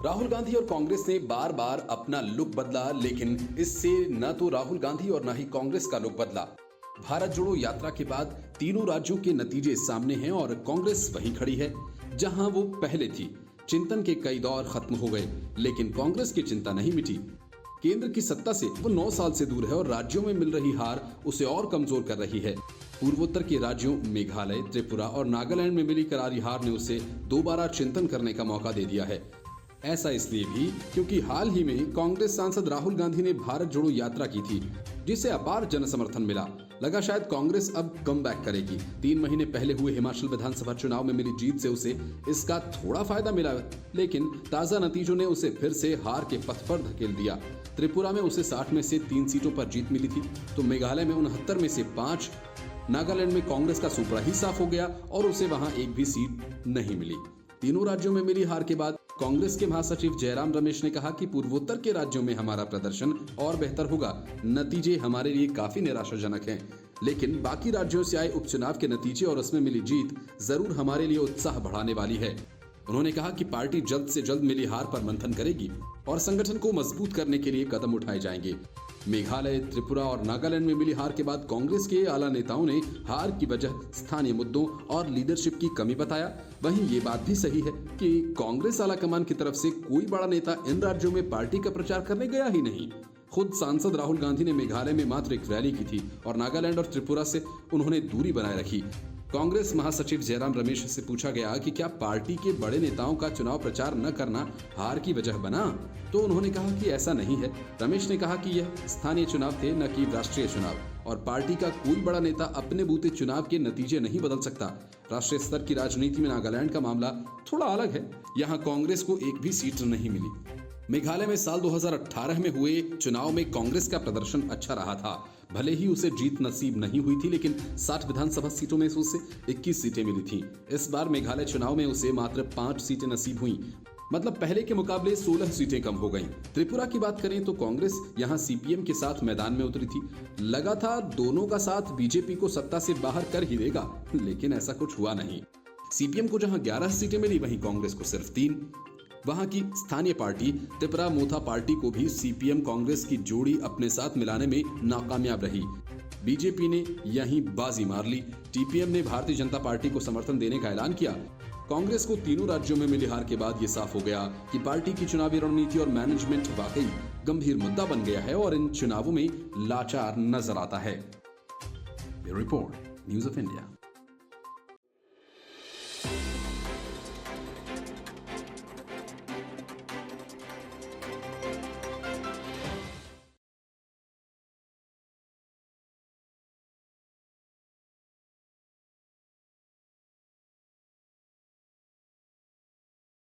राहुल गांधी और कांग्रेस ने बार बार अपना लुक बदला, लेकिन इससे न तो राहुल गांधी और न ही कांग्रेस का लुक बदला। भारत जोड़ो यात्रा के बाद तीनों राज्यों के नतीजे सामने हैं और कांग्रेस वहीं खड़ी है जहां वो पहले थी। चिंतन के कई दौर खत्म हो गए, लेकिन कांग्रेस की चिंता नहीं मिटी। केंद्र की सत्ता से वो 9 साल से दूर है और राज्यों में मिल रही हार उसे और कमजोर कर रही है। पूर्वोत्तर के राज्यों मेघालय, त्रिपुरा और नागालैंड में मिली करारी हार ने उसे दोबारा चिंतन करने का मौका दे दिया है। ऐसा इसलिए भी क्योंकि हाल ही में कांग्रेस सांसद राहुल गांधी ने भारत जोड़ो यात्रा की थी, जिसे अपार जन समर्थन मिला। लगा शायद कांग्रेस अब कम बैक करेगी। 3 महीने पहले हुए हिमाचल विधानसभा चुनाव में मिली जीत से उसे इसका थोड़ा फायदा मिला, लेकिन ताजा नतीजों ने उसे फिर से हार के पथ पर धकेल दिया। त्रिपुरा में उसे 60 में से 3 सीटों पर जीत मिली थी, तो मेघालय में 69 में से 5, नागालैंड में कांग्रेस का सुपड़ा ही साफ हो गया और उसे वहां एक भी सीट नहीं मिली। तीनों राज्यों में मिली हार के बाद कांग्रेस के महासचिव जयराम रमेश ने कहा कि पूर्वोत्तर के राज्यों में हमारा प्रदर्शन और बेहतर होगा। नतीजे हमारे लिए काफी निराशाजनक हैं, लेकिन बाकी राज्यों से आए उपचुनाव के नतीजे और उसमें मिली जीत जरूर हमारे लिए उत्साह बढ़ाने वाली है। उन्होंने कहा कि पार्टी जल्द से जल्द मिली हार पर मंथन करेगी और संगठन को मजबूत करने के लिए कदम उठाए जाएंगे। मेघालय, त्रिपुरा और नागालैंड में मिली हार के बाद कांग्रेस के आला नेताओं ने हार की वजह स्थानीय मुद्दों और लीडरशिप की कमी बताया। वहीं ये बात भी सही है कि कांग्रेस आला कमान की तरफ से कोई बड़ा नेता इन राज्यों में पार्टी का प्रचार करने गया ही नहीं। खुद सांसद राहुल गांधी ने मेघालय में मात्र एक रैली की थी और नागालैंड और त्रिपुरा से उन्होंने दूरी बनाए रखी। कांग्रेस महासचिव जयराम रमेश से पूछा गया कि क्या पार्टी के बड़े नेताओं का चुनाव प्रचार न करना हार की वजह बना, तो उन्होंने कहा कि ऐसा नहीं है। रमेश ने कहा कि यह स्थानीय चुनाव थे, न कि राष्ट्रीय चुनाव, और पार्टी का कोई बड़ा नेता अपने बूते चुनाव के नतीजे नहीं बदल सकता। राष्ट्रीय स्तर की राजनीति में नागालैंड का मामला थोड़ा अलग है। यहाँ कांग्रेस को एक भी सीट नहीं मिली। मेघालय में साल 2018 में हुए चुनाव में कांग्रेस का प्रदर्शन अच्छा रहा था। भले ही उसे जीत नसीब नहीं हुई थी, लेकिन 60 विधानसभा सीटों में से उसे 21 सीटें मिली थीं। इस बार मेघालय चुनाव में उसे मात्र 5 सीटें नसीब हुई, मतलब पहले के मुकाबले 16 सीटें कम हो गईं। त्रिपुरा की बात करें तो कांग्रेस यहां सीपीएम के साथ मैदान में उतरी थी। लगा था दोनों का साथ बीजेपी को सत्ता से बाहर कर ही देगा, लेकिन ऐसा कुछ हुआ नहीं। सीपीएम को जहां 11 सीटें मिली, वहीं कांग्रेस को सिर्फ 3। वहां की स्थानीय पार्टी त्रिपुरा मोथा पार्टी को भी सीपीएम कांग्रेस की जोड़ी अपने साथ मिलाने में नाकामयाब रही। बीजेपी ने यहीं बाजी मार ली। टीपीएम ने भारतीय जनता पार्टी को समर्थन देने का ऐलान किया। कांग्रेस को तीनों राज्यों में मिली हार के बाद ये साफ हो गया कि पार्टी की चुनावी रणनीति और मैनेजमेंट वाकई गंभीर मुद्दा बन गया है और इन चुनावों में लाचार नजर आता है। Report, news of India.